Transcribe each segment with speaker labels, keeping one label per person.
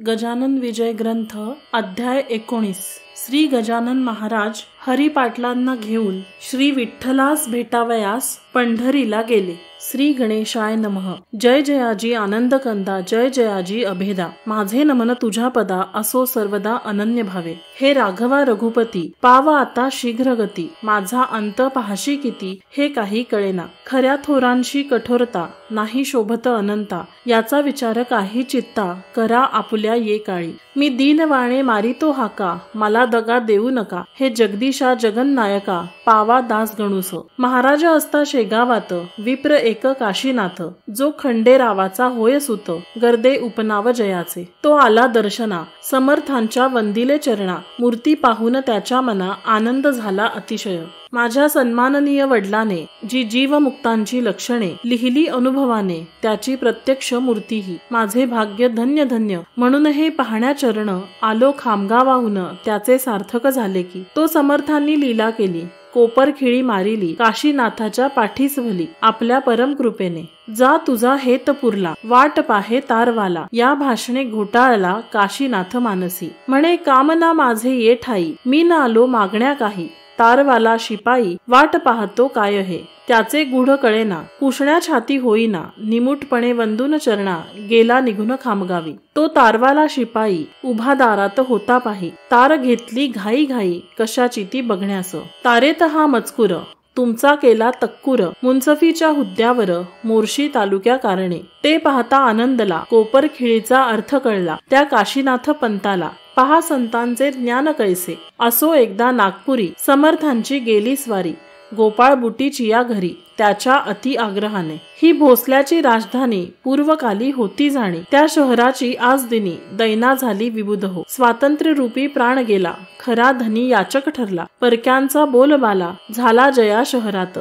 Speaker 1: गजानन विजय ग्रंथ अध्याय 19। श्री गजानन महाराज हरिपाटलांना घेऊन श्री विठ्ठलास भेटावयास पंढरीला गेले। श्री गणेशाय नमः। जय जयाजी आनंद कंदा, जय जयाजी अभेदा। माझे नमन तुझ्या पदा, असो सर्वदा अनन्य भावे। हे राघवा रघुपती, पाव आता शीघ्र गती। माझा अंत पाहशी किती, हे काही कळेना। खऱ्या थोरांशी कठोरता, नाही शोभत अनंता। याचा विचार काही चित्ता, करा आपुल्या ये काळी। मी दीनवाणे मारितो हाका, मला दगा देऊ नका। हे जगदीशा जगन्नायका, पावा दास गणूस। महाराज असता शेगावात, विप्र एक काशीनाथ। जो खंडेरावाचा होय सुत, गर्दे उपनाव जयाचे। तो आला दर्शना, समर्थांच्या वंदिले चरणा। मूर्ती पाहून त्याच्या मना, आनंद झाला अतिशय। माझ्या सन्माननीय वडिलाने जी जीवमुक्तांची लक्षणे लिहिली अनुभवाने, त्याची प्रत्यक्ष मूर्ती ही माझे भाग्य धन्य धन्य। म्हणून हे पाहण्या चरण आलो खामगावाहून, त्याचे सार्थक झाले की। तो समर्थांनी लीला केली, कोपरखिळी मारिली। काशीनाथाच्या पाठीस भली, आपल्या परम कृपेने। जा तुझा हेत पुरला, वाट पाहे तारवाला। या भाषणे घोटाळला काशीनाथ मानसी। म्हणे कामना माझे ये ठाई, मी न आलो मागण्या काही। तारवाला शिपाई, वाट पाहतो काय हे। त्याचे गूढ कळेना, पुसण्या छाती होईना। निमुटपणे वंदून चरणा, गेला निघून खामगावी। तो तारवाला शिपाई उभा दारात होता पाही। तार घेतली घाई घाई, कशाची ती बघण्यास। तारेत हा मजकूर, तुमचा केला तक्कूर। मुंचफीच्या हुद्द्यावर, मोर्शी तालुक्या कारणे। ते पाहता आनंदला, कोपरखिळीचा अर्थ कळला। त्या काशीनाथ पंताला, पहा संतांचे ज्ञान कैसे। असो एकदा नागपुरी, समर्थांची गेली स्वारी। गोपाळ बुटीची या घरी, त्याच्या अति आग्रहाने। ही भोसल्याची राजधानी, पूर्वकाली होती जाणी। त्या शहराची आज दिनी, दैना झाली विबुध हो। स्वातंत्र्य रूपी प्राण गेला, खरा धनी याचक ठरला। परक्यांचा बोलबाला, झाला जया शहरात।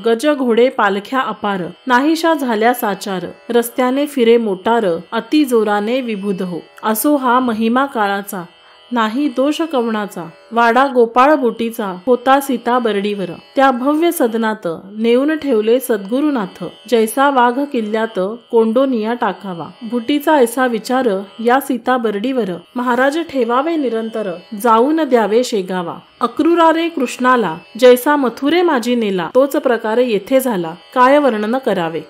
Speaker 1: गज घोडे पालख्या अपार, नाहीशा झाल्या साचार। रस्त्याने फिरे मोटार, अति जोराने विबुध हो। असो हा महिमा काळाचा, नाही दोष कवणाचा। वाडा गोपाळ बुटीचा, होता सीता बर्डीवर। त्या भव्य सदनात, नेऊन ठेवले सद्गुरुनाथ। जैसा वाघ किल्ल्यात, कोंडोनिया टाकावा। बुटीचा ऐसा विचार, या सीता बर्डीवर। महाराज ठेवावे निरंतर, जाऊन द्यावे शेगावा। अक्रूरारे कृष्णाला, जैसा मथुरे माझी नेला। तोच प्रकार येथे झाला, काय वर्णन करावे।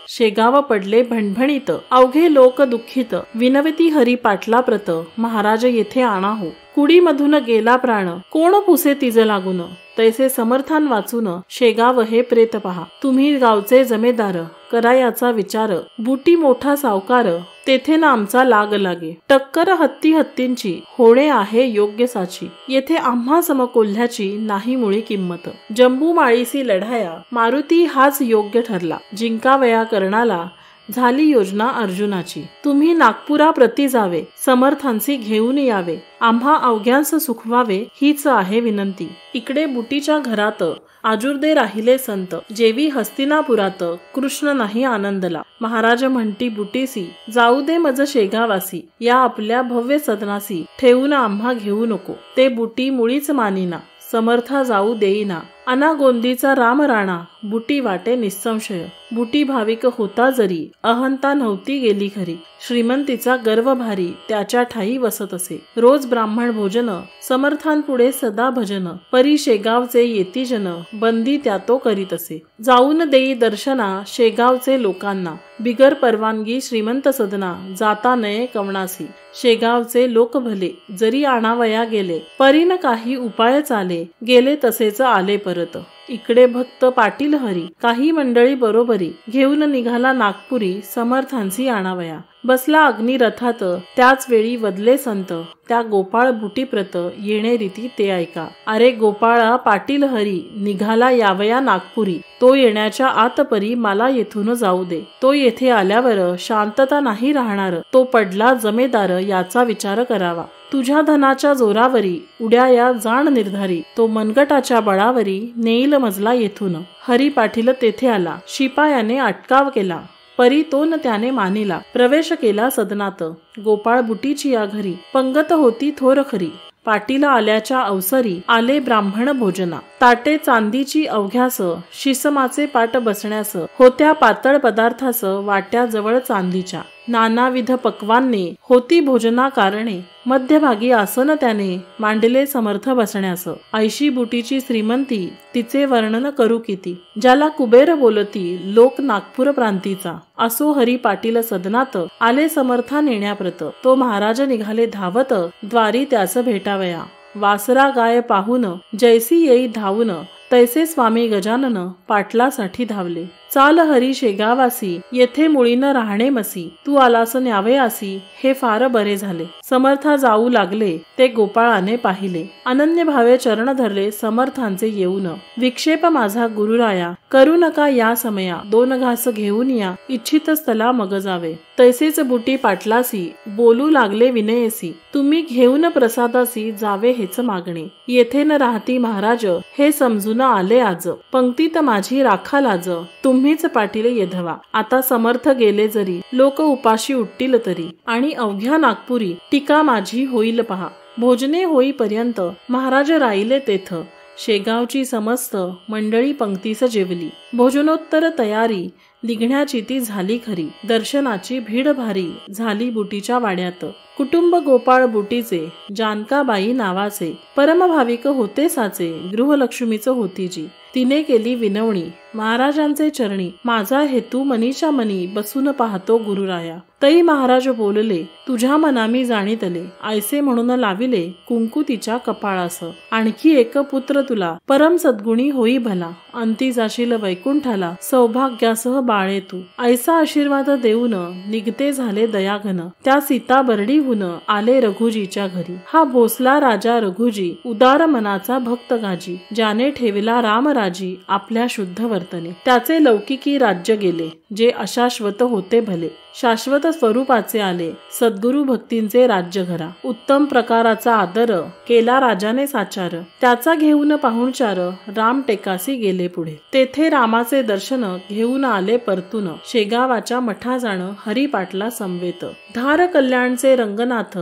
Speaker 1: शेगाव पडले भणभणीत, अवघे लोक दुःखित। विनवती हरी पाटला प्रत, महाराज येथे आणा हो। कुडी मधून गेला प्राण, कोण पुसे तिज लागून। तैसे समर्थान वाचून, शेगाव हे प्रेत पहा। तुम्ही गावचे जमेदार, करा याचा विचार। बुटी मोठा सावकार, तेथे ना आमचा लाग लागे। टक्कर हत्ती हत्तींची, होणे आहे योग्य साची। येथे आम्हा समकोल्ह्याची, नाही मुळी किंमत। जंबू माळीसी लढाया, मारुती हाच योग्य ठरला। जिंकावया कर्णाला, झाली योजना अर्जुनाची। तुम्ही नागपुरा प्रति जावे, समर्थांची घेऊन यावे। आम्हा अवघ्यांस सुखवावे, हीच आहे विनंती। इकडे बुटीच्या घरात, आजुर्दे राहिले संत। जेवी हस्तिनापुरात, कृष्ण नाही आनंदला। महाराज म्हणती बुटीसी, जाऊ दे मज शेगावासी। या आपल्या भव्य सदनासी, ठेवून आम्हा घेऊ नको। ते बुटी मुळीच मानिना, समर्था जाऊ देईना। अनागोंदीचा राम राणा, बुटी वाटे निसंशय। बुटी भाविक होता जरी, अहंता नव्हती गेली खरी। श्रीमंतीचा गर्व भारी, त्याच्या ठाई वसत असे। रोज ब्राह्मण भोजन, समर्थांपुढे सदा भजन। परी शेगावचे येती जन, बंदी त्या तो करीत असे। जाऊन देई दर्शना, शेगावचे लोकांना। बिगर परवानगी श्रीमंत सदना, जाता नये कवणासी। शेगावचे लोक भले, जरी आणावया गेले। परीन काही उपाय चाले, गेले तसेच आले परत। इकडे भक्त पाटील हरी, काही मंडळी बरोबरी। घेऊन निघाला नागपुरी, समर्थांची आणावया। बसला अग्निरथात, त्याच वेळी वदले संत। त्या गोपाळ बुटी प्रत, येणे रीती ते ऐका। अरे गोपाळा पाटील हरी, निघाला यावया नागपुरी। तो येण्याच्या आत परी, मला येथून जाऊ दे। तो येथे आल्यावर, शांतता नाही राहणार। तो पडला जमेदार, याचा विचार करावा। तुझ्या धनाच्या जोरावरी, उड्या या जाण निर्धारी। तो मनगटाच्या बळावरी, नेईल मजला येथून। हरी पाटील तेथे आला, शिपायाने अटकाव केला। परी तो न त्याने मानिला, प्रवेश केला सदनात। गोपाळ बुटीची या घरी, पंगत होती थोर खरी। पाटील आल्याच्या अवसरी, आले ब्राह्मण भोजना। ताटे चांदीची अवघ्यास, शिसमाचे पाट बसण्यास, होत्या पातळ पदार्थास वाट्या जवळ चांदीच्या, नानाविध पक्वांनी होती भोजना कारणे, मध्यभागी आसन त्याने मांडले समर्थ बसण्यास, 80 बुटीची श्रीमंती तिचे वर्णन करू किती, ज्याला कुबेर बोलती लोक नागपूर प्रांतीचा, असो हरी पाटील सदनात आले समर्था नेण्याप्रत, तो महाराज निघाले धावत द्वारी त्यास भेटावया, वासरा गाय पाहून जैसी येई धावून, तैसे स्वामी गजानन पाटलासाठी धावले, चाल हरी शेगावासी येथे मुळीन राहणे मसी, तू आलास न्यावयासी हे फार बरे झाले, समर्था जाऊ लागले ते गोपाळाने पाहिले, अनन्य भावे चरण धरले समर्थांचे येऊन, विक्षेप माझा गुरुराया करू नका या समया, 2 घास घेऊन या इच्छित स्थला मग जावे, तैसेच बुटी पाटलासी बोलू लागले विनयसी, तुम्ही घेऊन प्रसादासी जावे हेच मागणे, येथे न राहती महाराज हे समजून आले आज, पंक्तीत माझी राखा लाज, तुम्हीच पाटील येधवा, आता समर्थ गेले जरी लोक उपाशी उठतील तरी, आणि अवघ्या नागपुरी टीका माझी होईल पहा, भोजने होईपर्यंत महाराज राहिले तेथ, शेगावची समस्त मंडळी पंक्तीस जेवली, भोजनोत्तर तयारी निघण्याची ती झाली खरी, दर्शनाची भीड भारी झाली बुटीच्या वाड्यात, कुटुंब गोपाळ बुटीचे जानकाबाई नावाचे, परमभाविक होते साचे, गृहलक्ष्मीच होती जी, तिने केली विनवणी महाराजांचे चरणी, माझा हेतू मनीच्या मनी बसून पाहतो गुरुराया, तई महाराज बोलले तुझ्या मनामी जाणीतले, ऐसे म्हणून लाविले कुंकू तिच्या कपाळास, आणखी एक पुत्र तुला परम सद्गुणी होई भला, अंती जाशील वैकुंठाला सौभाग्यासह बाळे तू, ऐसा आशीर्वाद देऊन निघते झाले दयाघन, त्या सीता बरडीहून आले रघुजीच्या घरी, हा भोसला राजा रघुजी उदार मनाचा भक्त गाजी, ज्याने ठेविला रामराजी आपल्या शुद्ध वर्तने, त्याचे लौकिकी राज्य गेले जे अशाश्वत होते भले, शाश्वत स्वरूपाचे आले सद्गुरु भक्तींचे राज्य घरा, उत्तम प्रकाराचा आदर केला राजाने साचार, त्याचा घेऊन पाहुणचार राम टेकासी गेले पुढे, तेथे रामाचे दर्शन घेऊन आले परतून, शेगावाच्या मठा जाण हरी पाटला समवेत, धार कल्याणचे रंगनाथ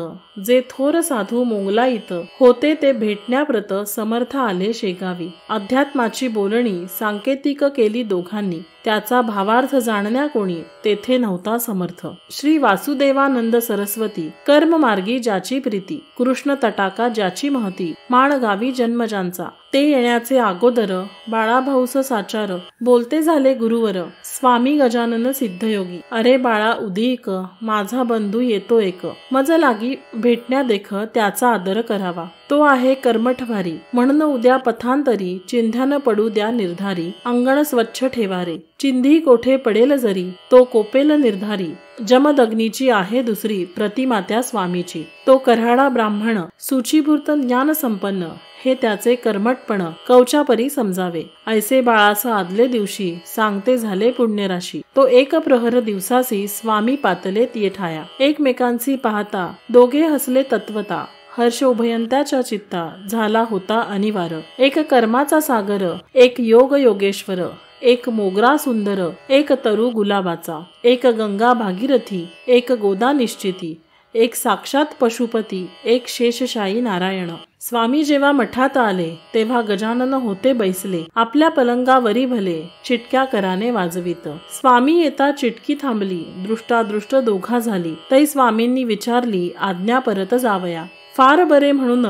Speaker 1: जे थोर साधू मोंगलाईत होते ते भेटण्याप्रत समर्थ आले शेगावी, अध्यात्माची बोलणी सांकेतिक केली दोघांनी, त्याचा भावार्थ जाणण्या कोणी तेथे नव्हता समर्थ, श्री वासुदेवानंद सरस्वती कर्म मार्गी ज्याची प्रीती, कृष्ण तटाका ज्याची महती, माण गावी जन्म ज्यांचा, ते येण्याचे अगोदर बाळाभाऊस साचार, बोलते झाले गुरुवर स्वामी गजानन सिद्धयोगी, अरे बाळा उदीक माझा बंधू येतो एक, मज लागी भेटण्या देख त्याचा आदर करावा, तो आहे कर्मठवारी म्हणून उद्या पथांतरी, चिंध्यान पडू द्या निर्धारी, अंगण स्वच्छ ठेवारे, चिंधी कोठे पडेल जरी तो कोपेल निर्धारी, जमदग्नीची आहे दुसरी प्रतिमा त्या स्वामीची, तो कऱ्हाडा ब्राह्मण सूचीभूत ज्ञान संपन्न, हे त्याचे कर्मटपण कवचापरी समजावे, ऐसे बाळास आदले दिवशी सांगते झाले पुण्यराशी, तो एक प्रहर दिवसासी स्वामी पातलेत येठाया, एकमेकांची पाहता दोघे हसले तत्वता, हर्ष उभयंत्याच्या चित्ता झाला होता अनिवार, एक कर्माचा सागर एक योग योगेश्वर, एक मोगरा सुंदर एक तरु गुलाबाचा, एक गंगा भागीरथी एक गोदा निश्चिती, एक साक्षात पशुपती एक शेषशाही नारायण, स्वामी जेव्हा मठात आले तेव्हा गजानन होते बैसले, आपल्या पलंगावरी भले चिटक्या कराने वाजवित, स्वामी येता चिटकी थांबली, दृष्टादृष्ट दोघा झाली, तै स्वामींनी विचारली आज्ञा परत जावया, फार बरे म्हणून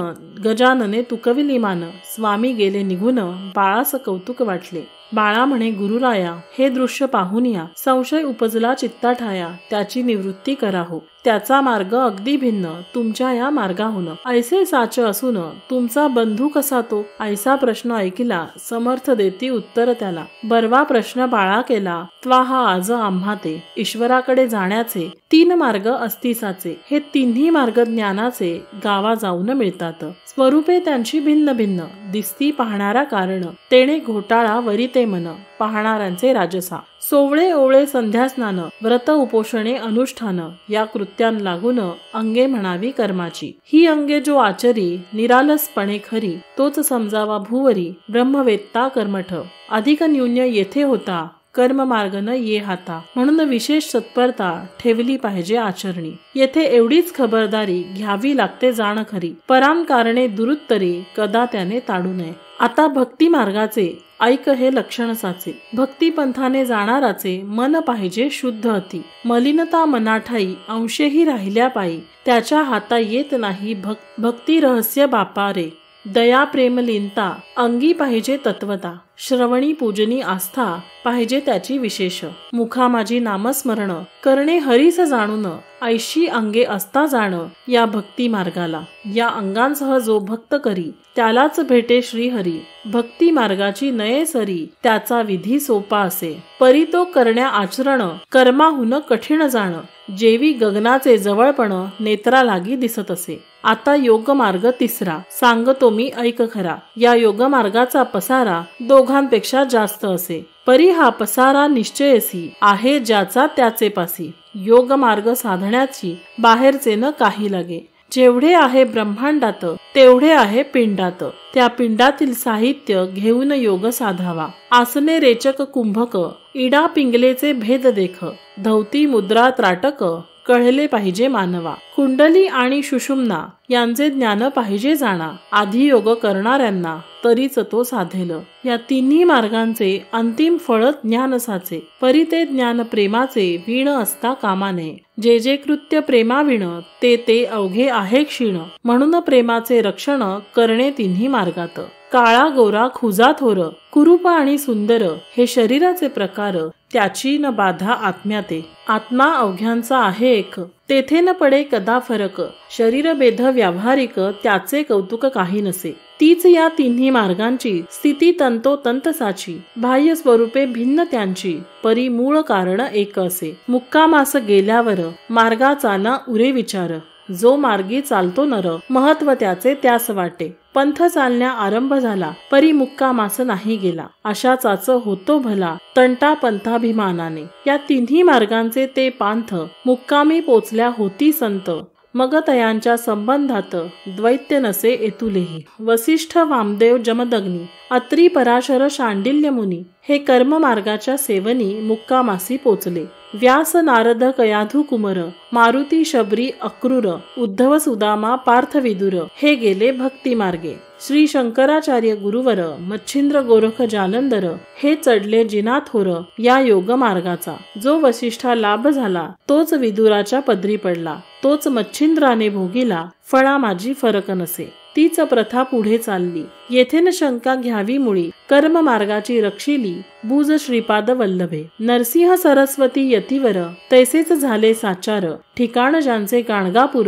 Speaker 1: गजानने तुकविली मान, स्वामी गेले निघून बाळास कौतुक वाटले, बाळा म्हणे गुरुराया हे दृश्य पाहून या, संशय उपजला चित्ता ठाया, त्याची निवृत्ती करा हो, त्याचा मार्ग अगदी भिन्न तुमच्या या मार्गाहून, ऐसे साच असून तुमचा बंधू कसा तो, ऐसा प्रश्न ऐकिला समर्थ देती उत्तर त्याला, बरवा प्रश्न बाळा केला त्वा हा आज आम्हा ते, ईश्वराकडे जाण्याचे 3 मार्ग अस्तिसाचे, हे तिन्ही मार्ग ज्ञानाचे गावा जाऊन मिळतात, स्वरूपे त्यांची भिन्न भिन्न, दिसती पाहणारा कारण, तेणे घोटाळा वरी ते मन, पाहणाऱ्यांचे राजसा, सोवळे ओवळे संध्या स्नान, व्रत उपोषणे अनुष्ठान, या कृत्यान लागून अंगे म्हणावी कर्माची, ही अंगे जो आचरी निरालसपणे खरी, तोच समजावा भूवरी ब्रह्मवेत्ता कर्मठ, अधिक न्यून्य येथे होता कर्म मार्ग न ये हाता, म्हणून विशेष तत्परता ठेवली पाहिजे आचरणी, येथे एवढीच खबरदारी घ्यावी लागते जाण खरी, पराम कारणे दुरुत्तरी कदा त्याने ताडू नये, आता भक्ती मार्गाचे ऐक हे लक्षण साचे. भक्ती पंथाने जाणाराचे मन पाहिजे शुद्ध अति. मलिनता मनाठाई अंशेही राहिल्या पायी. त्याच्या हाता येत नाही भक्ती रहस्य बापा रे. दया प्रेम लीनता अंगी पाहिजे तत्वता. श्रवणी पूजनी आस्था पाहिजे त्याची विशेष. मुखा माझी नामस्मरण करणे हरीस जाणून. ऐशी अंगे असता जाण या भक्ती मार्गाला. या अंगांसह जो भक्त करी त्यालाच भेटे श्रीहरी. भक्ती मार्गाची नये सरी त्याचा विधी सोपा असे. परी तो करण्या आचरण कर्माहून कठीण जाण. जेवी गगनाचे जवळपण नेत्रा लागी दिसत असे. आता योग मार्ग तिसरा सांगतो मी ऐक खरा. या योग मार्गाचा पसारा दोघांपेक्षा जास्त असे. परी हा पसारा निश्चयसी आहे ज्याचा त्याचे पासी. योग मार्ग साधण्याची बाहेरचे न काही लागे. जेवढे आहे ब्रह्मांडात तेवढे आहे पिंडात. त्या पिंडातील साहित्य घेऊन योग साधावा. आसने रेचक कुंभक इडा पिंगलेचे भेद देख. धवती मुद्रा त्राटक कळले पाहिजे मानवा. कुंडली आणि सुषुम्ना यांचे ज्ञान पाहिजे जाणा. आधी योग करणाऱ्यांना तरीच तो साधेल. या तिन्ही मार्गांचे अंतिम फळ ज्ञान साचे. परी ते ज्ञान प्रेमाचे वीण असता कामा नये. जे जे कृत्य प्रेमाविण ते ते अवघे आहे क्षीण. म्हणून प्रेमाचे रक्षण करणे तिन्ही मार्गात. काळा गोरा खुजा थोर कुरूप आणि सुंदर हे शरीराचे प्रकार. त्याची न बाधा आत्म्याते. आत्मा अवघ्यांचा आहे एक तेथे न पडे कदा फरक. शरीर बेध व्यावहारिक त्याचे कौतुक काही नसे. तीच या तिन्ही मार्गांची स्थिती तंतोतंत साची. बाह्य स्वरूपे भिन्न त्यांची परी मूळ कारण एक असे. मुक्कामास गेल्यावर मार्गाचा न उरे विचार. जो मार्गी चालतो नर महत्व त्याचे त्यास वाटे. पंथ चालण्या आरंभ झाला परी मुक्कामास नाही गेला. अशाचाच होतो भला तंटा पंथाभिमानाने. या तिन्ही मार्गांचे ते पांथ मुक्कामी पोचल्या होती संत. मग तयांच्या संबंधात द्वैत्य नसे एतुलेही. वसिष्ठ वामदेव जमदग्नी अत्री पराशर शांडिल्य मुनी हे कर्म मार्गाच्या सेवनी मुक्कामासी पोचले. व्यास नारद कयाधू कुमर मारुती शबरी अक्रूर उद्धव सुदामा पार्थ विदुर हे गेले भक्ती मार्गे. श्री शंकराचार्य गुरुवर मच्छिंद्र गोरख जालंधर हे चढले जिनाथोर या योग मार्गाचा. जो वसिष्ठा लाभ झाला तोच विदुराच्या पदरी पडला. तोच मच्छिंद्राने भोगिला फळा माझी फरक नसे. तीच प्रथा पुढे चालली येथे न शंका घ्यावी मुळी. कर्म मार्गाची रक्षिली बुज श्रीपाद वल्लभे. नरसिंह सरस्वती यतीवर तैसेच झाले साचार. ठिकाण ज्यांचे गाणगापूर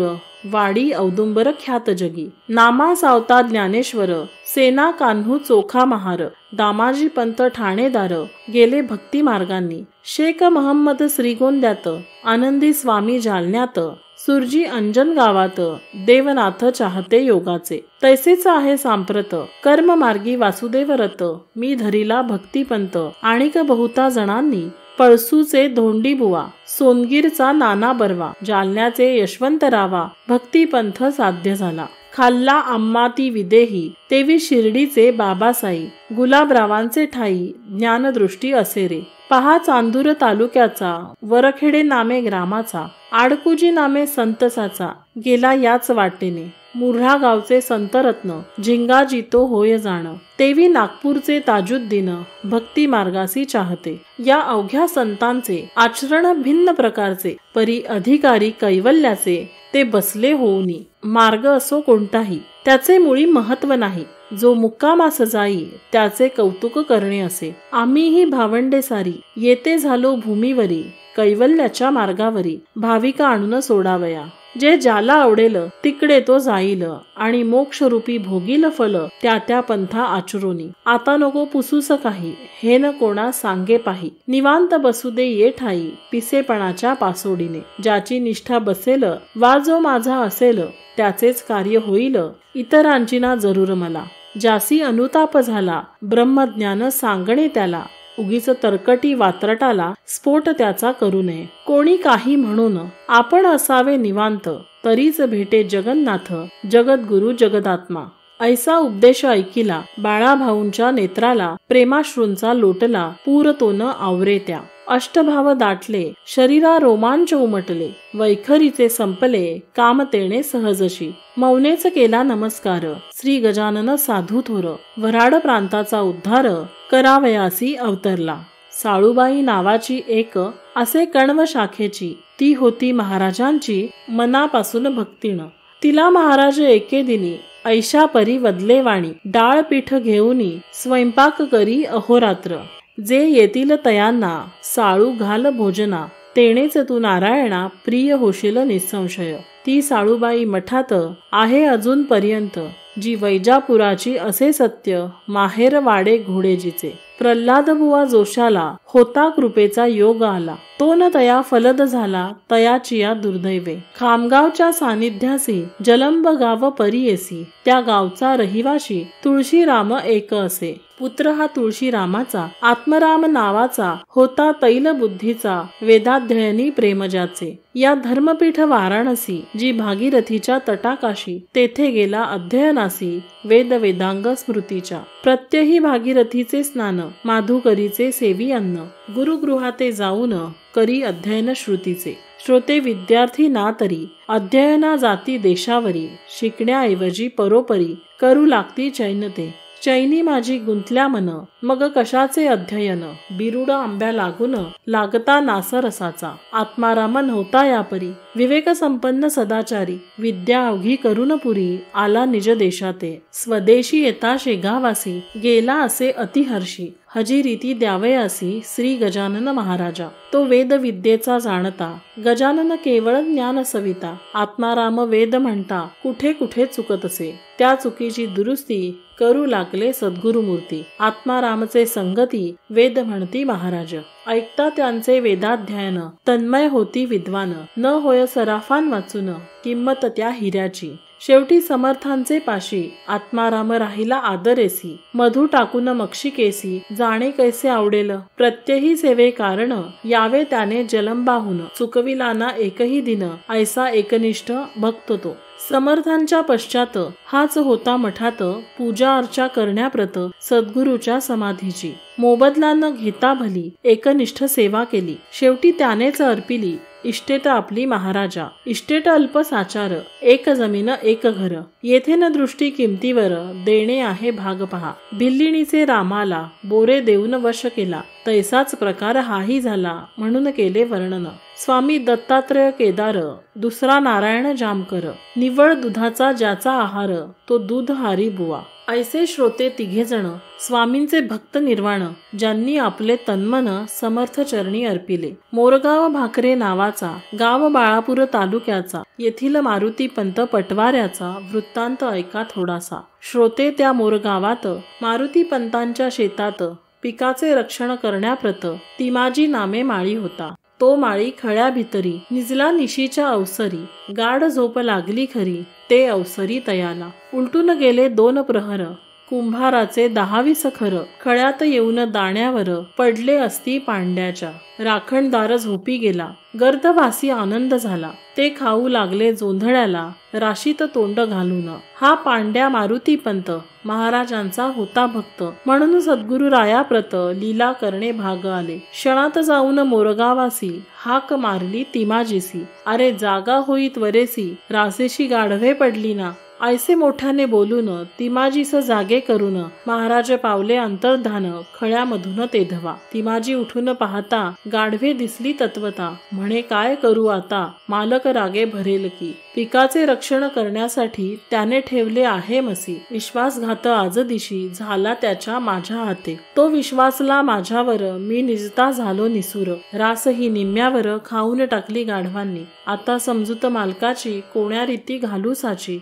Speaker 1: वाडी औदुंबर ख्यात जगी. नामा सावता ज्ञानेश्वर सेना कान्हू चोखा महार. दामाजी पंत ठाणेदार गेले भक्ती मार्गांनी. शेख महम्मद श्रीगोंद्यात आनंदी स्वामी जालन्यात. सुरजी अंजन गावात देवनाथ चाहते योगाचे. तैसेच आहे सांप्रत कर्म मार्गी वासुदेव रत. मी धरिला भक्तिपंत आणिक बहुता जणांनी. पळसूचे धोंडी बुवा सोनगीरचा नाना बर्वा. जालन्याचे यशवंतरावा भक्तिपंथ साध्य झाला. खाल्ला आम्हा ती विदेही तेवी शिर्डीचे बाबासाई. गुलाबरावांचे ठाई ज्ञानदृष्टी असे रे. पहा चांदूर तालुक्याचा वरखेडे नामे ग्रामाचा. आडकुजी नामे संतसाचा गेला याच वाटेने. मुर्हा गावचे संतरत्न झिंगा जितो होय जाण. तेवी नागपूरचे ताजुद्दीन भक्ती मार्गासी चाहते. या अवघ्या संतांचे आचरण भिन्न प्रकारचे परी अधिकारी कैवल्याचे ते बसले होऊनी. मार्ग असो कोणताही त्याचे मुळी महत्व नाही. जो मुक्कामास जाई त्याचे कौतुक करणे असे. आम्हीही भावंडे सारी येते झालो भूमीवरी. कैवल्याच्या मार्गावरी भाविका आणून सोडावया. जे ज्याला आवडेल तिकडे तो जाईल आणि मोक्षरूपी भोगील फल त्या त्या पंथा आचरोनी. आता नको पुसूस काही हे न कोणा सांगे पाही. निवांत बसू दे ये ठाई पिसेपणाच्या पासोडीने. ज्याची निष्ठा बसेल वा जो माझा असेल त्याचेच कार्य होईल इतरांची ना जरूर मला. ज्यासी अनुताप झाला ब्रह्मज्ञान सांगणे त्याला. उगीच तरकटी वात्रटाला स्फोट त्याचा करू नये. कोणी काही म्हणून आपण असावे निवांत. तरीच भेटे जगन्नाथ जगद्गुरु जगदात्मा. ऐसा उपदेश ऐकिला बाळाभाऊंच्या नेत्राला. प्रेमाश्रूंचा लोटला पूर तो न आवरे त्या. अष्टभाव दाटले, शरीरा रोमांच उमटले, वैखरीचे संपले, कामतेने सहजशी. मौनेच केला नमस्कार, श्री गजानन साधू थोर, वऱ्हाड प्रांताचा उद्धार, करावयासी अवतरला. साळूबाई नावाची एक असे कण्व शाखेची, ती होती महाराजांची मनापासून भक्तीनं. तिला महाराज एके दिनी ऐशा परी वदले वाणी, डाळ पीठ घेऊनी स्वयंपाक करी अहोरात्र. जे येतील तयांना साळू घाल भोजना, तेणेच तू नारायणा प्रिय होशील निसंशय. ती साळूबाई मठात आहे अजून पर्यंत, जी वैजापुराची असे सत्य, माहेर वाडे घोडेजीचे. प्रल्हाद बुवा जोशाला होता कृपेचा योग आला, तो न तया फलद झाला तयाचिया दुर्दैवे. खामगावच्या सानिध्यासी जलंब गाव परियेसी, त्या गावचा रहिवाशी तुळशीराम एक असे. पुत्र हा तुळशीरामाचा, आत्मराम नावाचा होता तैल बुद्धीचा, वेदाध्ययनी प्रेमजाचे. या धर्मपीठ वाराणसी, जी भागीरथीच्या तटाकाशी, तेथे गेला अध्ययनासी वेद वेदांग स्मृतीच्या. प्रत्यही भागीरथीचे स्नान, माधुकरीचे सेवी अन्न, गुरुगृहाते जाऊन करी अध्ययन श्रुतीचे. श्रोते विद्यार्थी ना तरी अध्ययना जाती देशावरी, शिकण्याऐवजी परोपरी करू लागती चैनते. चैनी माझी गुंतल्या मन, मग कशाचे अध्ययन, बिरुड आंब्या लागून लागता नासरसाचा. आत्माराम नव्हता यापरी, विवेक संपन्न सदाचारी, विद्या अवघी करून पुरी, आला निज देशाते. स्वदेशी येता शेगावासी, गेला असे अतिहर्षी, हजीरीती द्यावयासी श्री गजानन महाराजा. तो वेद विद्येचा जाणता, गजानन केवळ ज्ञान सविता. आत्माराम वेद म्हणता कुठे कुठे चुकत असे, त्या चुकीची दुरुस्ती करू लागले सद्गुरुमूर्ती. आत्मारामचे संगती वेद म्हणती महाराज, ऐकता त्यांचे वेदाध्ययन, तन्मय होती विद्वान. न होय सराफान वाचून, किंमत त्या हिऱ्याची. शेवटी समर्थांचे पाशी, आत्माराम राहिला आदरेसी. मधु टाकून मक्षिकेसी, जाणे कैसे आवडेल. प्रत्यही सेवे कारण, यावे त्याने जलंबाहून. चुकविला ना एकही दिन, ऐसा एकनिष्ठ भक्त तो. समर्थांच्या पश्चात हाच होता मठात, पूजा अर्चा करण्याप्रत सद्गुरूच्या समाधीची. मोबदला न घेता भली, एकनिष्ठ सेवा केली. शेवटी त्यानेच अर्पिली इष्टेत आपली महाराजा. इष्टेत अल्प साचार, एक जमीन एक घर. येथे न दृष्टी किमतीवर, देणे आहे भाग पहा. भिल्लिणीचे रामाला बोरे देऊन वश केला, तैसाच प्रकार हाही झाला म्हणून केले वर्णन. स्वामी दत्तात्रय केदार, दुसरा नारायण जामकर. निव्वळ दुधाचा ज्याचा आहार, तो दूधहारी बुवा. ऐसे श्रोते तिघे जण, स्वामींचे भक्त निर्वाण, ज्यांनी आपले तन्मन समर्थ चरणी अर्पिले. मोरगाव भाकरे नावाचा गाव बाळापूर तालुक्याचा, येथील मारुती पंत पटवाऱ्याचा वृत्तांत ऐका थोडासा. श्रोते त्या मोरगावात मारुती पंतांच्या शेतात पिकाचे रक्षण करण्याप्रत तिमाजी नामे माळी होता. तो माळी खळ्या भितरी निजला निशीच्या अवसरी. गाढ झोप लागली खरी, ते अवसरी तयाला. उलटून गेले 2 प्रहर, कुंभाराचे 10-20 खर. खळ्यात येऊन दाण्यावर पडले असती पांड्याच्या. राखणदार झोपी गेला, गर्दवासी आनंद झाला. ते खाऊ लागले जोंधळ्याला, राशीत तोंड घालून. हा पांड्या मारुती पंत महाराजांचा होता भक्त, म्हणून सद्गुरु रायाप्रत लीला करणे भाग आले. क्षणात जाऊन मोरगावासी हाक मारली तिमाजीसी. अरे जागा होई त्वरेसी, रासेशी गाढवे पडली ना. ऐसे मोठ्याने बोलून तिमाजीस जागे करून महाराज पावले अंतर्धान, खळ्यामधून तेधवा. तिमाजी उठून पाहता गाढवे दिसली तत्वता. म्हणे काय करू आता, मालक रागे भरेल की. पिकाचे रक्षण करण्यासाठी त्याने ठेवले आहे मसी. विश्वासघात आज दिशी झाला त्याच्या माझ्या हाते. तो विश्वासला माझ्यावर, मी निजता झालो निसूर. रास ही निम्म्यावर खाऊन टाकली गाढवांनी. आता समजूत मालकाची कोण्या रीती घालू साची.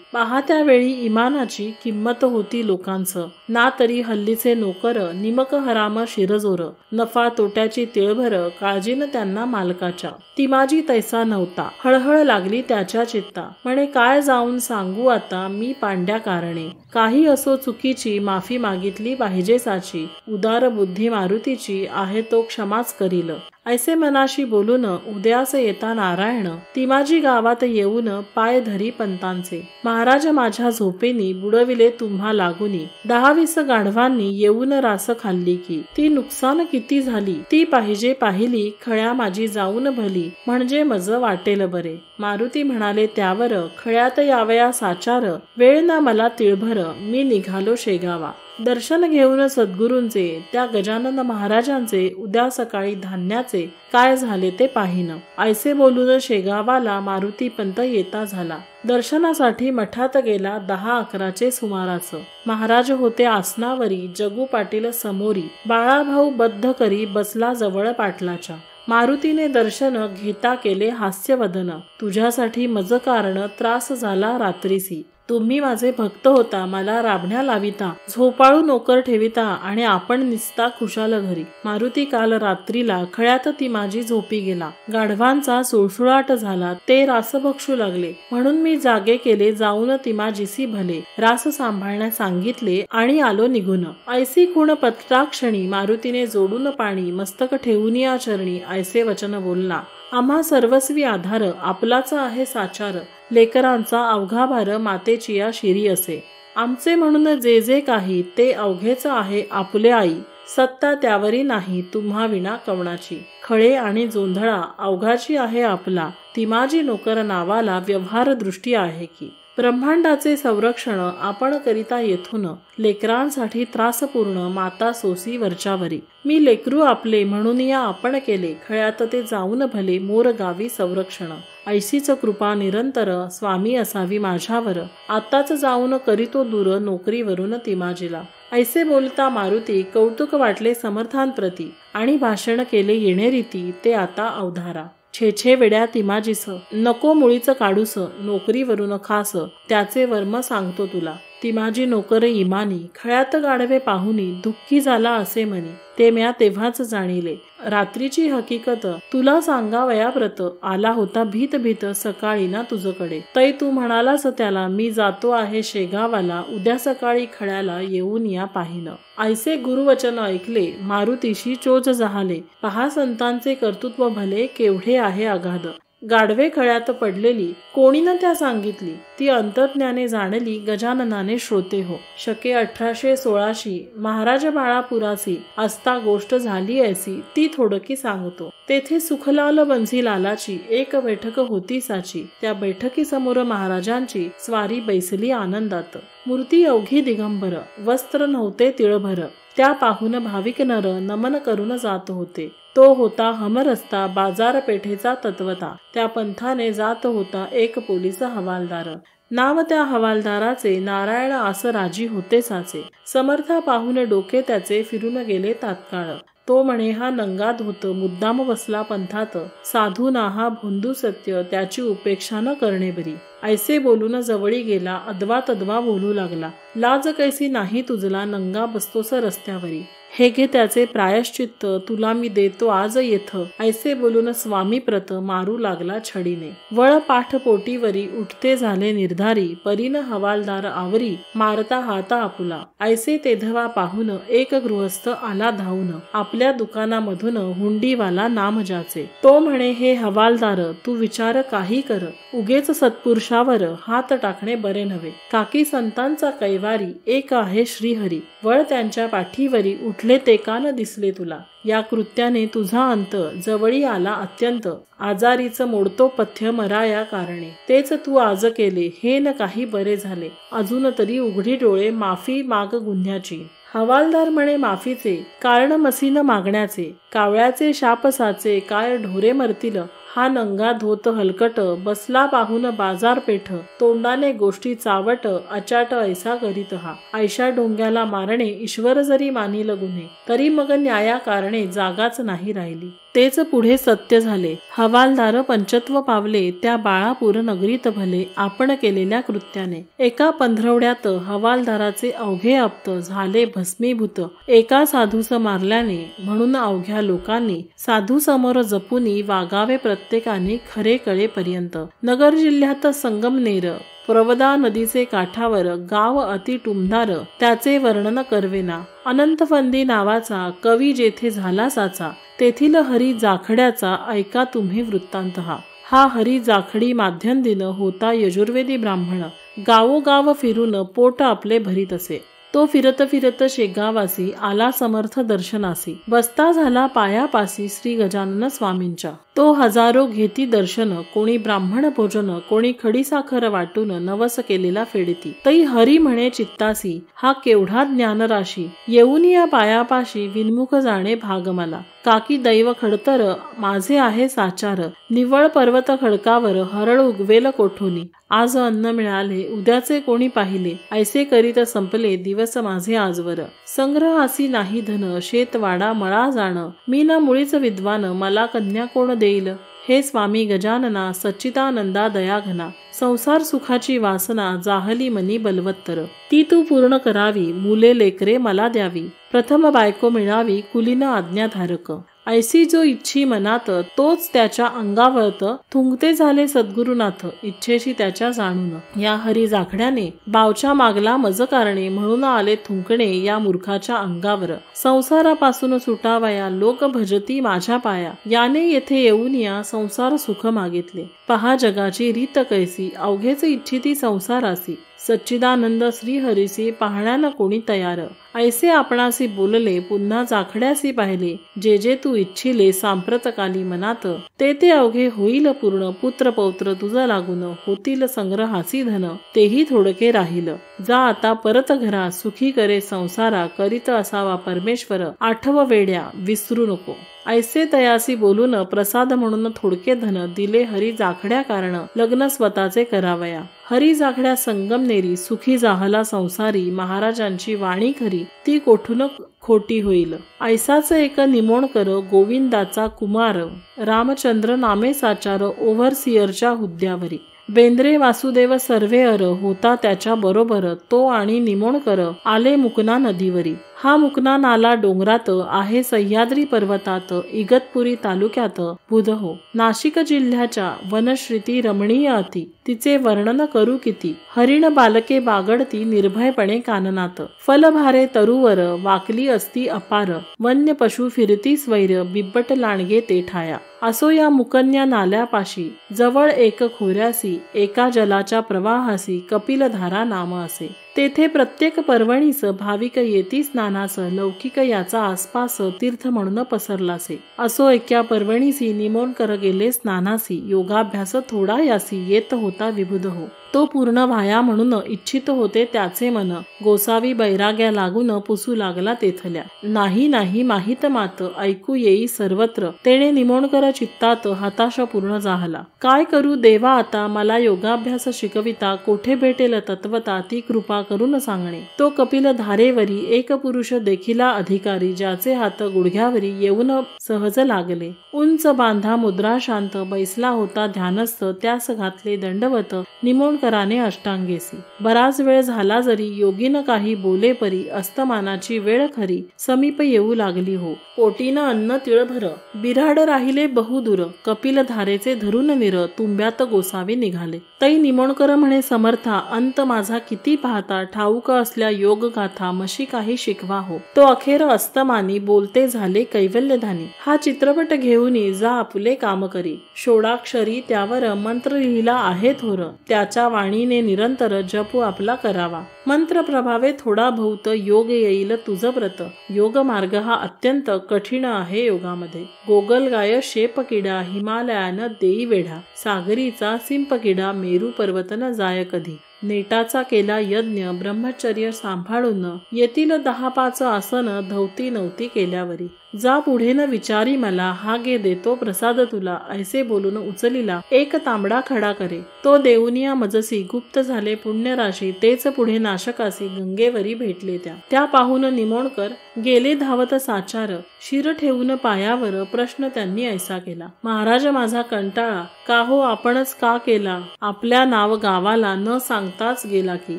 Speaker 1: त्यावेळी इमानाची किंमत होती लोकांचं. ना तरी हल्लीचे नोकर निमक हराम शिरजोर. नफा तोट्याची तिळभर काळजीन त्यांना मालकाच्या. तिमाजी तैसा नव्हता, हळहळ लागली त्याच्या चित्ता. म्हणे काय जाऊन सांगू आता मी पांड्या कारणे. काही असो चुकीची माफी मागितली पाहिजे साची. उदार बुद्धी मारुतीची आहे तो क्षमाच करील. ऐसे मनाशी बोलून उद्यास येता नारायण, ती माझी गावात येऊन पाय धरी पंतांचे. महाराज माझ्या झोपेनी बुडविले तुम्हा लागुनी, 10-20 गाढवांनी येऊन रास खाल्ली की. ती नुकसान किती झाली ती पाहिजे पाहिली, खळ्या माझी जाऊन भली, म्हणजे मज वाटेल बरे. मारुती म्हणाले त्यावर, खळ्यात यावया साचार, वेळ ना मला तिळभर, मी निघालो शेगावा. दर्शन घेऊन सद्गुरूंचे, त्या गजानन महाराजांचे उद्या सकाळी धान्याचे काय झाले ते पाहिन. ऐसे बोलून शेगावाला मारुती पंत येता झाला. दर्शनासाठी मठात गेला 10-11चे सुमारास. महाराज होते आसनावरी, जगू पाटील समोरी, बाळाभाऊ बद्ध करी बसला जवळ पाटलाच्या. मारुतीने दर्शन घेता केले हास्यवदन, तुझ्यासाठी मज कारण त्रास झाला रात्रीसी. तुम्ही माझे भक्त होता, मला राबण्या लाविता, झोपाळू नोकर ठेविता आणि आपण निसता खुशाल घरी. मारुती काल रात्रीला खळ्यात ती माझी झोपी गेला. गाढवांचा सुळसुळाट झाला, ते रास भक्षू लागले, म्हणून मी जागे केले, जाऊन ती माझीसी भले. रास सांभाळण्यास सांगितले आणि आलो निघून. ऐसी खूण पत्राक्षणी मारुतीने जोडून पाणी, मस्तक ठेवून या चरणी ऐसे वचन बोलला. आम्हा सर्वस्वी आधार आपलाच आहे साचार, लेकरांचा अवघा भार मातेची या शिरी असे. आमचे म्हणून जे जे काही ते अवघेच आहे आपुले आई, सत्ता त्यावरी नाही तुम्हा विना कवणाची. खळे आणि जोंधळा अवघाची आहे आपला, ती माझी नोकर नावाला व्यवहार दृष्टी आहे की. ब्रह्मांडाचे संरक्षण आपण करिता येथून, लेकरांसाठी त्रासपूर्ण माता सोसी वरच्यावरी. मी लेकरू आपले म्हणून या आपण केले, खळ्यात ते जाऊन भले मोर गावी संरक्षण. ऐशीच कृपा निरंतर स्वामी असावी माझ्यावर, आताच जाऊन करीतो दूर नोकरीवरून ती माझीला. ऐसे बोलता मारुती कौतुक वाटले समर्थांप्रती, आणि भाषण केले येणेरीती ते आता अवधारा. छे वेड्या तिमाजीस, नको मुळीच काढूस, नोकरीवरून खास, त्याचे वर्म सांगतो तुला. ती माझी नोकर इमानी, खळ्यात गाढवे पाहुनी, दुःखी झाला असे म्हणी, ते म्या तेव्हाच जाणिले. रात्रीची हकीकत तुला सांगावया व्रत, आला होता भीत भीत सकाळी ना तुझकडे. तै तू म्हणालास त्याला, मी जातो आहे शेगावाला, उद्या सकाळी खळ्याला येऊन या पाहिन. ऐसे गुरुवचन ऐकले मारुतीशी चोच जहाले, पहा संतांचे कर्तृत्व भले केवढे आहे अगाध. गाढवे खळ्यात पडलेली कोणी न त्या सांगितली, ती अंतर्ज्ञाने जाणली गजाननाने श्रोते हो. शके 1816 महाराज बाळापुरासी असता गोष्ट झाली ऐसी, ती थोडकी सांगतो. तेथे सुखलाल बन्सीलालाची एक बैठक होती साची, त्या बैठकीसमोर महाराजांची स्वारी बैसली आनंदात. मूर्ती अवघी दिगंबर, वस्त्र नव्हते तिळभर, त्या पाहून भाविक नर नमन करून जात होते. तो होता हमरस्ता बाजारपेठेचा तत्वता, त्या पंथाने जात होता एक पोलीस हवालदार. नाव त्या हवालदाराचे नारायण आस राजी होते साचे. समर्था पाहून डोके त्याचे फिरून गेले तात्काळ. तो म्हणे हा नंगात होत मुद्दाम बसला पंथात, साधू नाहा भोंदू सत्य त्याची उपेक्षा न करणे बरी. ऐसे बोलून जवळी गेला, अदवा तदवा बोलू लागला. लाज कैसी नाही तुझला, नंगा बसतोस रस्त्यावरी. हे घे त्याचे प्रायश्चित्त, तुला मी देतो आज येथ. ऐसे बोलून स्वामी प्रत मारू लागला छडीने. वळ पाठ पोटीवरी उठते झाले निर्धारी, परीन हवालदार आवरी मारता हाता आपुला. ऐसे तेधवा पाहून एक गृहस्थ आला धावून, आपल्या दुकानामधून हुंडीवाला नाम ज्याचे. तो म्हणे हे हवालदार तू विचार काही कर, उगेच सत्पुरुषावर हात टाकणे बरे नव्हे. काकी संतांचा कैवारी एक आहे श्रीहरी, वळ त्यांच्या पाठीवरी उठले ते का न दिसले तुला. या कृत्याने तुझा अंत जवळी आला अत्यंत, आजारीच मोडतो पथ्य मरा या कारणे. तेच तू आज केले हे न काही बरे झाले, अजून तरी उघडी डोळे माफी माग गुन्ह्याची. हवालदार म्हणे माफीचे कारण मसीन मागण्याचे, कावळ्याचे शापसाचे काय ढोरे मरतील. हा नंगा धोत हलकट बसला पाहून बाजारपेठ, तोंडाने गोष्टी चावट अचाट ऐसा करीत हा. ऐशा डोंग्याला मारणे ईश्वर जरी मानिल गुन्हे, तरी मग न्याया कारणे जागाच नाही राहिली. तेच पुढे सत्य झाले. हवालदार पंचत्व पावले त्या बाळापूर नगरीत भले, आपण केलेल्या कृत्याने. एका पंधरवड्यात हवालदाराचे अवघे आप्त झाले भस्मीभूत, एका साधूस मारल्याने. म्हणून अवघ्या लोकांनी साधू समोर जपुनी वागावे प्रत्येकाने खरे कळेपर्यंत. नगर जिल्ह्यात संगमनेर प्रवदा नदीचे काठावर गाव अति टुमदार त्याचे वर्णन करवेना. अनंतफंदी नावाचा कवी जेथे झाला साचा तेथील हरी जाखड्याचा ऐका तुम्ही वृत्तांत हा. हा हरी जाखडी माध्यम दिन होता यजुर्वेदी ब्राह्मण. गावोगाव फिरून पोट आपले भरीत असे. तो फिरत फिरत शेगावासी आला समर्थ दर्शनासी. बसता झाला पायापासी श्री गजानन स्वामींच्या. तो हजारो घेती दर्शन कोणी ब्राह्मण भोजन कोणी खडीसाखर वाटून नवस केलेला फेडती. तै हरी म्हणे चित्तासी हा केवढा ज्ञानराशी. येऊन या पायापाशी विनमुख जाणे भाग मला. काकी दैव खडतर माझे आहे साचार. निव्वळ पर्वत खडकावर हरळ उगवेल कोठोनी. आज अन्न मिळाले उद्याचे कोणी पाहिले. ऐसे करीत संपले दिवस माझे आजवर. संग्रहासी नाही धन शेतवाडा मळा जाण. मी न मुळीच विद्वान मला कन्या कोण देईल. हे स्वामी गजानना सच्चिदानंदा दयाघना. संसार सुखाची वासना जाहली मनी बलवत्तर. ती तू पूर्ण करावी मुले लेकरे मला द्यावी. प्रथम बायको मिळावी कुलीन आज्ञाधारक. ऐसी जो इच्छी मनात तोच त्याच्या अंगावरत. थुंकते झाले सद्गुरुनाथ इच्छेशी त्याच्या जाणून. या हरी जाखड्याने बावच्या मागला मज कारणे म्हणून आले थुंकणे या मूर्खाच्या अंगावर. संसारापासून सुटावया लोक भजती माझ्या पाया. याने येथे येऊन या संसार सुख मागितले. पहा जगाची रीत कैसी अवघेच इच्छिती संसारासी. सच्चिदानंद श्री हरीसी पाहण्याला कोणी तयार. ऐसे आपणासी बोलले पुन्हा जाखड्यासी पाहिले. जे जे तू इच्छिले सांप्रतकाली मनात ते ते अवघे होईल पूर्ण. पुत्र पौत्र तुझ लागून होतील संग्रहासी धन तेही थोडके राहील. जा आता परत घरा सुखी करे संसारा. करीत असावा परमेश्वर आठव वेड्या विसरू नको. ऐसे तयासी बोलून प्रसाद म्हणून थोडके धन दिले हरी जाखड्या कारण लग्न स्वतःचे करावया. हरी जाखड्या संगमनेरी सुखी जाहला संसारी. महाराजांची वाणी खरी ती कोठून खोटी होईल. ऐसाच एक निमोणकर गोविंदाचा कुमार. रामचंद्र नामे साचार ओव्हरसियरच्या हुद्द्यावरी. बेंद्रे वासुदेव सर्वेअर होता त्याच्या बरोबर. तो आणि निमोणकर आले मुकना नदीवरी. हा मुकना नाला डोंगरात आहे सह्याद्री पर्वतात. इगतपुरी तालुक्यात बुधहो. नाशिक जिल्ह्याच्या वनश्रीती रमणीय अति. तिचे वर्णन करू किती. हरिण बालके बागडती निर्भयपणे काननात. फलभारे तरुवर वाकली असती अपार. वन्य पशु फिरती स्वैर बिब्बट लांडगे ते ठाया. असो या मुकन्या नाल्यापाशी जवळ एक खोऱ्यासी. एका जलाच्या प्रवाहासी कपिलधारा नाम असे. तेथे प्रत्येक पर्वणीस भाविक येती स्नानास. लौकिक याचा आसपास तीर्थ म्हणून पसरलासे. असो एका पर्वणीसी निमोणकर गेले स्नानासी. योगाभ्यास थोडा यासी येत होता विबुध हो. तो पूर्ण व्हाया म्हणून इच्छित होते त्याचे मन. गोसावी बैराग्या लागून पुसू लागला तेथल्या. नाही नाही माहित मात ऐकू येई सर्वत्र. तेने निमोणकर चित्तात हताश पूर्ण झाला. काय करू देवा आता मला योगाभ्यास शिकविता. कोठे भेटेल तत्वता ती कृपा करून सांगणे. तो कपिल धारेवरी एक पुरुष देखिला अधिकारी. ज्याचे हात गुडघ्यावरी येऊन सहज लागले. उंच बांधा मुद्रा शांत बैसला होता ध्यानस्थ. त्यास घातले दंडवत निमोणकराने अष्टांगेसी. बराच वेळ झाला जरी योगीन काही बोले परी. अस्तमानाची वेळ खरी समीप येऊ लागली हो. पोटीनं अन्न तिळभर बिराड राहिले बहुदूर. कपिल धारेचे धरून निर तुंब्यात गोसावी निघाले. तै निमोणकर म्हणे समर्था अंत माझा किती पाहता. ठाऊक असल्या योग गाथा मशी काही शिकवा हो. तो अखेर अस्तमानी बोलते झाले कैवल्यधानी. हा चित्रपट घेऊन जा आपले काम करी. षोडाक्षरी त्यावर मंत्र लिहिला आहे थोर. त्याच्या वाणीने निरंतर जप आपला करावा. मंत्र प्रभावे थोडा बहुत योग येईल तुझ व्रत. योग मार्ग हा अत्यंत कठीण आहे योगामध्ये. गोगलगाय शेप किडा हिमालयानं देई वेढा. सागरीचा सिंप किडा मेरू पर्वतन जाय कधी. नेटाचा केला यज्ञ ब्रह्मचर्य सांभाळून. येतील 10-5 आसन धवती नवती केल्यावरी. जा पुढे न विचारी मला हा गे देतो प्रसाद तुला. ऐसे बोलून उचलिला एक तांबडा खडा करे. तो देऊनिया मजसी गुप्त झाले पुण्यराशी. तेच पुढे नाशकासी गंगेवरी भेटले त्या. त्या पाहून निमोणकर गेले धावत साचार. शिर ठेवून पायावर प्रश्न त्यांनी ऐसा केला. महाराज माझा कंटाळा का हो आपणच का केला. आपल्या नाव गावाला न सांगताच गेला की.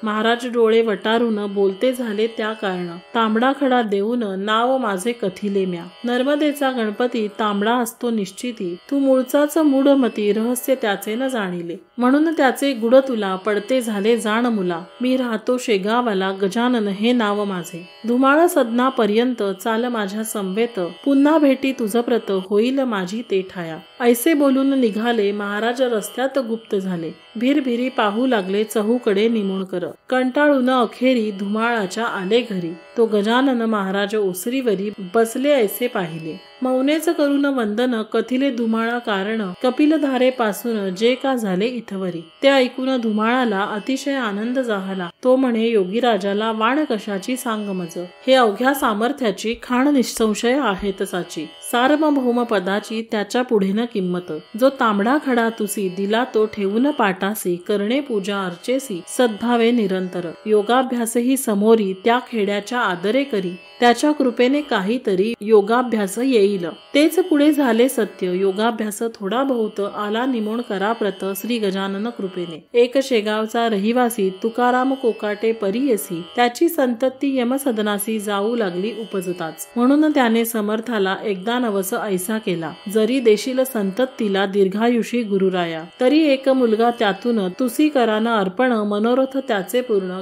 Speaker 1: महाराज डोळे वटारून बोलते झाले त्या कारण. तांबडा खडा देऊन नाव माझे कथिले म्या. नर्मदेचा गणपती तांबडा असतो निश्चिती, तू मूळचाच मूढमती, रहस्य त्याचे न जाणिले. म्हणून त्याचे गुड तुला, पडते झाले जाण मुला. मी राहतो शेगावाला, गजानन हे नाव माझे. धुमाळ सदना पर्यंत चाल माझ्या संवेत, पुन्हा भेटी तुझ प्रत, होईल माझी ते ठाया. ऐसे बोलून निघाले महाराज रस्त्यात गुप्त झाले. भिरभिरी पाहू लागले चहूकडे निमोणकर. कंटाळून अखेरी धुमाळाच्या आले घरी. तो गजानन महाराज ओसरीवरी बसले ऐसे पाहिले. मौनेच करून वंदन, कथिले धुमाळा कारण, कपिलधारे पासून जे का झाले इथवरी. ते ऐकून धुमाळाला अतिशय आनंद झाला. तो म्हणे, योगीराजाला वाण कशाची सांग मज, हे अवघ्या सामर्थ्याची खाण निसंशय आहे तसाची. सार्वभौम पदाची त्याच्या पुढे न किंमत. जो तांबडा खडा तुसी, दिला तो ठेवून पाटासी, करणे पूजा अर्चेसी, सद्भावे निरंतर. योगाभ्यासही समोरी, त्या खेड्याच्या आदरे करी, त्याच्या कृपेने काहीतरी योगाभ्यास येईल. तेच पुढे झाले सत्य. योगाभ्यास थोडा बहुत आला निमोणकरा प्रत, श्री गजानन कृपेने. एक शेगावचा रहिवासी तुकाराम कोकाटे परीयसी, त्याची संतती यमसदनासी जाऊ लागली उपजताच. म्हणून त्याने समर्थाला एकदा नवस ऐसा केला, जरी देशील संततीला दीर्घायुषी गुरुराया. तरी एक मुलगा त्यातून तुसी करान अर्पण, मनोरथ त्याचे पूर्ण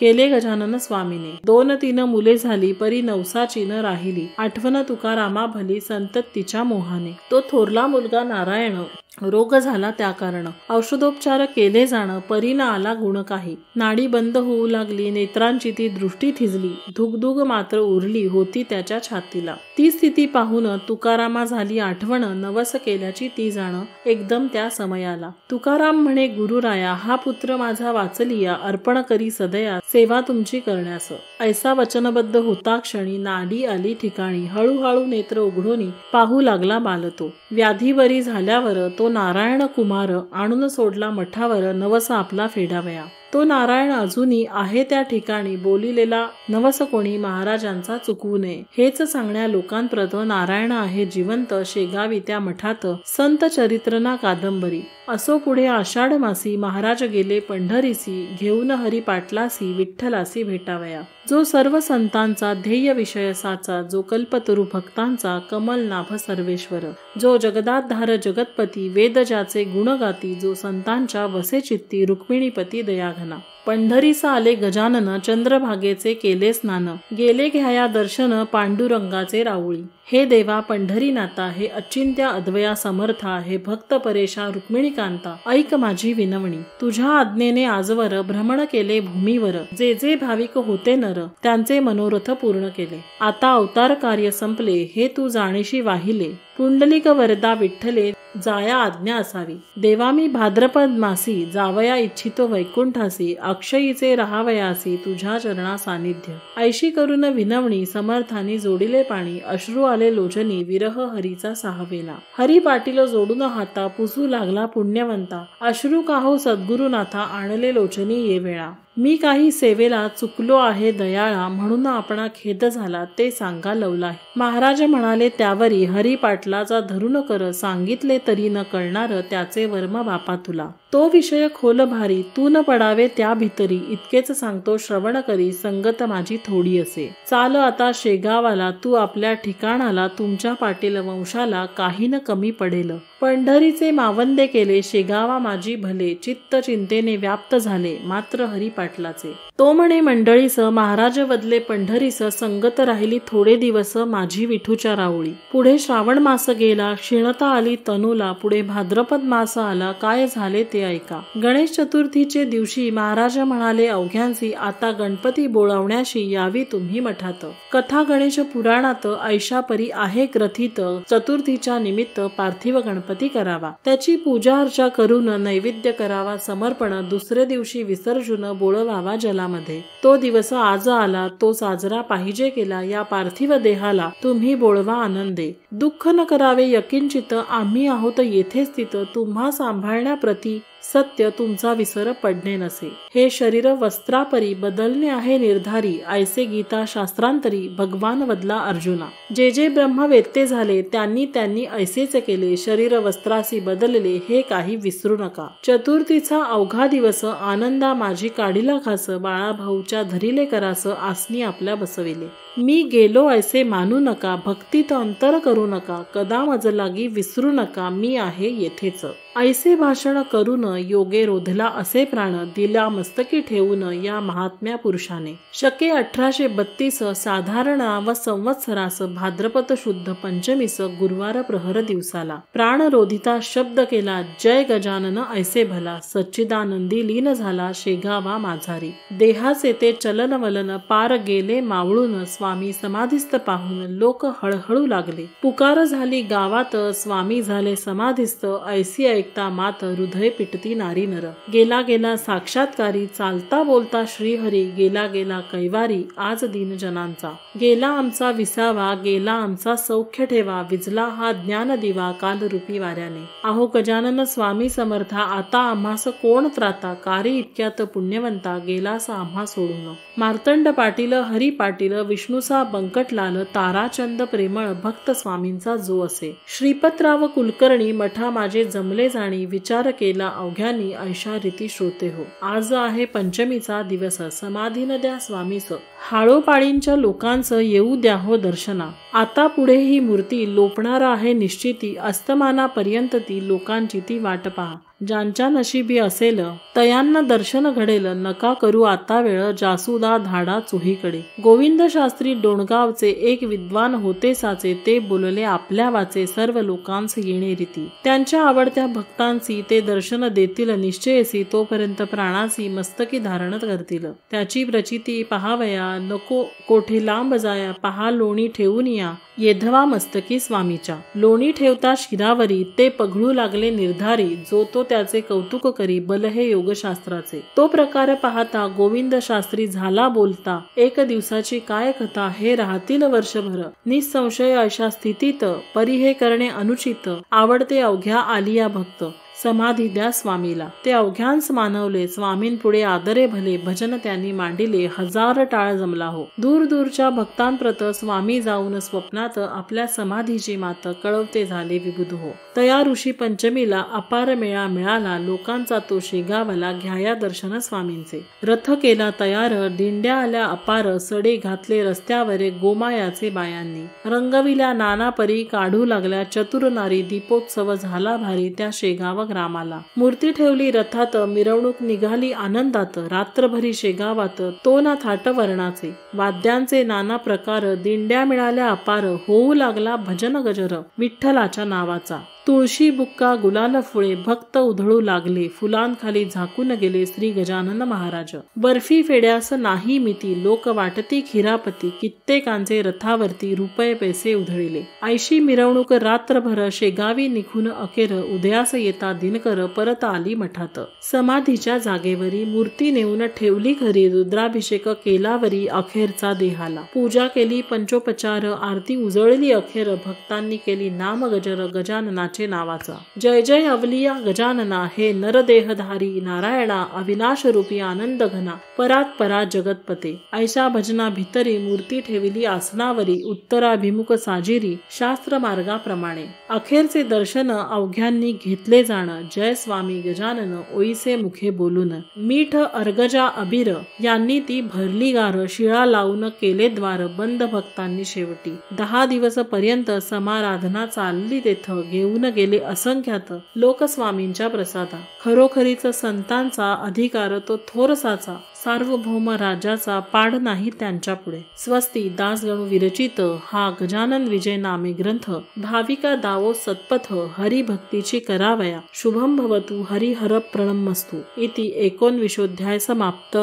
Speaker 1: केले गजानन स्वामीने. 2-3 मुले झाली, परी नवसाची न राहिली. आठवण तुकारामा भली, संततीच्या मोहाने. तो थोरला मुलगा नारायण रोग झाला त्या कारण. औषधोपचार केले जाण, परी न आला गुण काही. नाडी बंद होऊ लागली, नेत्रांची ती दृष्टी थिजली. धुगधुग मात्र उरली होती त्याच्या छातीला. ती स्थिती पाहून तुकारामा झाली आठवण, नवस केल्याची ती जाण एकदम त्या समयाला. तुकाराम म्हणे, गुरुराया हा पुत्र माझा वाचलिया, अर्पण करी सदया, सेवा तुमची करण्यास. ऐसा वचनबद्ध होता क्षणी, नाडी आली ठिकाणी. हळूहळू नेत्र उघडून पाहू लागला बालतो. व्याधी बरी झाल्यावर तो नारायण कुमार आणून सोडला मठावर, नवस आपला फेडावया. तो नारायण अजूनही आहे त्या ठिकाणी. बोलिलेला नवस कोणी महाराजांचा चुकवू नये, हेच सांगण्या लोकांप्रत नारायण आहे जिवंत. शेगावी त्या मठात संत चरित्र ना कादंबरी. असो पुढे आषाढ मासी, महाराज गेले पंढरीसी, घेऊन हरी पाटलासी, विठ्ठलासी भेटावया. जो सर्व संतांचा ध्येय विषय साचा, जो कल्पतरू भक्तांचा कमल नाभ सर्वेश्वर. जो जगदाधार जगतपती, वेद ज्याचे गुण गाती, जो संतांच्या वसे चित्ती, रुक्मिणीपती दयाघना. पंढरीस आले गजानन, चंद्रभागेचे केले स्नान, गेले घ्याया दर्शन पांडुरंगाचे राऊळी. हे देवा पंढरीनाथा, हे अचिंत्य अद्वया समर्था, हे भक्त परेशा रुक्मिणीकांता, ऐक माझी विनवणी. तुझ्या आज्ञेने आजवर भ्रमण केले भूमीवर, जे जे भाविक होते नर, त्यांचे मनोरथ पूर्ण केले. आता अवतार कार्य संपले, हे तू जाणीशी वाहिले. पुंडलिक वरदा विठ्ठले, जाया आज्ञा असावी. देवा मी भाद्रपद मासी, जावया इच्छितो वैकुंठासी, अक्षयीचे राहावयासी, तुझ्या चरणा सानिध्य. ऐशी करून विनवणी, समर्थानी जोडिले पाणी, अश्रू आले लोचनी, विरह हरीचा साहवेला. हरी पाटील जोडून हाता, पुसू लागला पुण्यवंता, अश्रू काहो सद्गुरुनाथा, आणले लोचनी ये वेळा. मी काही सेवेला चुकलो आहे दयाळा, म्हणून आपणा खेद झाला ते सांगा लवला. महाराज म्हणाले त्यावरी, हरी पाटलाचा धरून कर, सांगितले तरी न कळणार त्याचे वर्म बापा तुला. तो विषय खोल भारी, तू न पडावे त्या भितरी, इतकेच सांगतो श्रवण करी, संगत माझी थोडी असे. चाल आता शेगावाला, तू आपल्या ठिकाणाला, तुमच्या पाटील वंशाला काही न कमी पडेल. पंढरीचे मावंदे केले, शेगावा माझी भले, चित्त चिंतेने व्याप्त झाले, मात्र हरी पाटलाचे. तो म्हणे मंडळीस, महाराज बदले पंढरीस, संगत राहिली थोडे दिवस माझी विठूच्या राऊळी. पुढे श्रावण मास गेला, क्षीणता आली तनूला, पुढे भाद्रपद मास आला, काय झाले ते ऐका. गणेश चतुर्थीचे दिवशी महाराज म्हणाले अवघ्यांसी, आता गणपती बोलावण्याशी यावी तुम्ही मठात. कथा गणेश पुराणात ऐशापरी आहे ग्रथित, चतुर्थीच्या निमित्त पार्थिव गणपती करावा. त्याची पूजा अर्चा करून नैवेद्य करावा समर्पण, दुसरे दिवशी विसर्जन बोळवावा जलामध्ये. तो दिवस आज आला, तो साजरा पाहिजे केला, या पार्थिव देहाला तुम्ही बोळवा आनंदे. दुःख न करावे यकिंचित, आम्ही आहोत येथे स्थित, तुम्हा सांभाळण्याप्रती सत्य तुमचा विसर पडणे नसे. हे शरीर वस्त्रापरी बदलणे आहे निर्धारी, ऐसे गीता शास्त्रांतरी भगवान वदला अर्जुना. जे जे ब्रह्मवेत्ते झाले त्यांनी त्यांनी ऐसेच केले, शरीर वस्त्रासी बदलले, हे काही विसरू नका. चतुर्थीचा अवघा दिवस, आनंदा माझी काढिला खास, बाळा भाऊच्या धरिले करास, आसनी आपल्या बसविले. मी गेलो ऐसे मानू नका, भक्तीत अंतर करू नका, कदा मज लागी विसरू नका, मी आहे येथेच. ऐसे भाषण करून योगे रोधला असे प्राण, दिला मस्तकी ठेवून या महात्म्या पुरुषाने. शके 1832 साधारणा व संवत्सरास भाद्रपद शुद्ध पंचमीस गुरुवार प्रहर दिवसाला प्राण रोधिता शब्द केला, जय गजानन ऐसे भला, सच्चिदानंदी लीन झाला शेगावा माझारी. देहाचे ते चलन वलन पार गेले मावळून, स्वामी समाधिस्थ पाहून लोक हळहळू लागले. पुकार झाली गावात, स्वामी झाले समाधिस्थ, ऐसी ऐकता मात हृदय पिटती नारी नर. गेला गेला साक्षात्कारी, चालता बोलता श्रीहरी, गेला गेला कैवारी आज दीन जनांचा. गेला आमचा विसावा, गेला आमचा सौख्य ठेवा, विजला हा ज्ञान दिवा कालरूपी वाऱ्याने. अहो गजानन स्वामी समर्था, आता आम्हास कोण त्राता, कारी इतक्यात पुण्यवंता, गेलासा आम्हा सोडून. मार्तंड पाटील, हरी पाटील, विष्णूसा बंकटलाल, ताराचंद प्रेमळ भक्त स्वामींचा जो असे. श्रीपतराव कुलकर्णी, मठा माझे जमले जाणी, विचार केला अवघ्यानी, ऐशा रीती श्रोते हो. आज आहे पंचमीचा दिवस, समाधीन द्या स्वामीस, हाळोपाळींच्या लोकांचं येऊ द्या हो दर्शना. आता पुढे ही मूर्ती लोपणार आहे निश्चिती, अस्तमानापर्यंत ती लोकांची ती वाट पहा. ज्यांच्या नशिबी असेल तयांना दर्शन घडेल, नका करू आता वेळ, जासूदा धाडा चोहीकडे. गोविंद शास्त्री डोणगावचे एक विद्वान होते साचे, ते बोलले आपल्या वाचे, सर्व लोकांस येणे रीती. त्यांच्या आवडत्या भक्तांची ते दर्शन देतील निश्चयसी, तोपर्यंत प्राणाची मस्तकी धारण करतील. त्याची प्रचिती पहावया, नको कोठे लांब जाया, पहा लोणी ठेवून या, येधवा मस्तकी स्वामीच्या. लोणी ठेवता शिरावरी, ते पघळू लागले निर्धारी, जो तो त्याचे कौतुक करी, बल हे योगशास्त्राचे. तो प्रकार पाहता गोविंद शास्त्री झाला बोलता, एक दिवसाची काय कथा, हे राहतील वर्षभर. निसंशय अशा स्थितीत परी हे करणे अनुचित, आवडते अवघ्या आलिया भक्त, समाधी द्या स्वामीला. ते अवघ्यांस मानवले, स्वामींपुढे आदरे भले, भजन त्यांनी मांडिले, हजार टाळ जमला हो. दूर दूरच्या भक्तांप्रत स्वामी जाऊन स्वप्नात आपल्या समाधीची मात कळवते झाले विबुध हो. तया ऋषी पंचमीला अपार मेळा मिळाला, लोकांचा तो शेगावला, घ्याया दर्शन स्वामींचे. रथ केला तयार, दिंड्या आल्या अपार, सडे घातले रस्त्यावर गोमायाचे बायांनी. रंगविल्या नाना परी, काढू लागल्या चतुर नारी, दीपोत्सव झाला भारी त्या शेगाव ग्रामाला. मूर्ती ठेवली रथात, मिरवणूक निघाली आनंदात, रात्रभरी शेगावात तो ना थाट वर्णाचे. वाद्यांचे नाना प्रकार, दिंड्या मिळाल्या अपार, होऊ लागला भजन गजर विठ्ठलाच्या नावाचा. तुळशी बुक्का गुलाल फुळे, भक्त उधळू लागले, फुलांखाली झाकून गेले श्री गजानन महाराज. बर्फी फेड्यास नाही मिती, लोक वाटती खिरापती, कित्येकांचे रथावरती रुपये पैसे उधळले. ऐशी मिरवणूक रात्रभर, शेगावी निघून अखेर उदयास येता दिनकर परत आली मठात. समाधीच्या जागेवरी मूर्ती नेऊन ठेवली घरी, रुद्राभिषेक केलावरी अखेरचा देहाला. पूजा केली पंचोपचार, आरती उजळली अखेर, भक्तांनी केली नाम गजर गजानना नावाचा. जय जय अवलिया गजानना, हे नरदेहधारी नारायणा, अविनाश रूपी आनंद घना, परात परा जगतपते. ऐशा भजना भितरी मूर्ती ठेवली आसनावरी, उत्तराभिमुख साजिरी शास्त्र मार्गाप्रमाणे. अखेरचे दर्शन अवघ्यांनी घेतले जाण, जय स्वामी गजानन ओईसे मुखे बोलून. मीठ अर्गजा अबीर यांनी ती भरली गार, शिळा लावून केले द्वार, बंद भक्तांनी शेवटी. 10 दिवस पर्यंत समाराधना चालली तेथ, घेऊन गेले असंख्यात लोक स्वामींच्या प्रसादा. खरोखरीच संतांचा अधिकार तो थोरसाचा, सार्वभौम राजाचा पाड नाही त्यांच्या पुढे. स्वस्ती दासगणू विरचित हा गजानन विजय नामे ग्रंथ भाविका दावो सत्पथ, हरिभक्तीची करावया. शुभम भवतु, हरिहर प्रणमस्तु. इति 19 अध्याय समाप्त.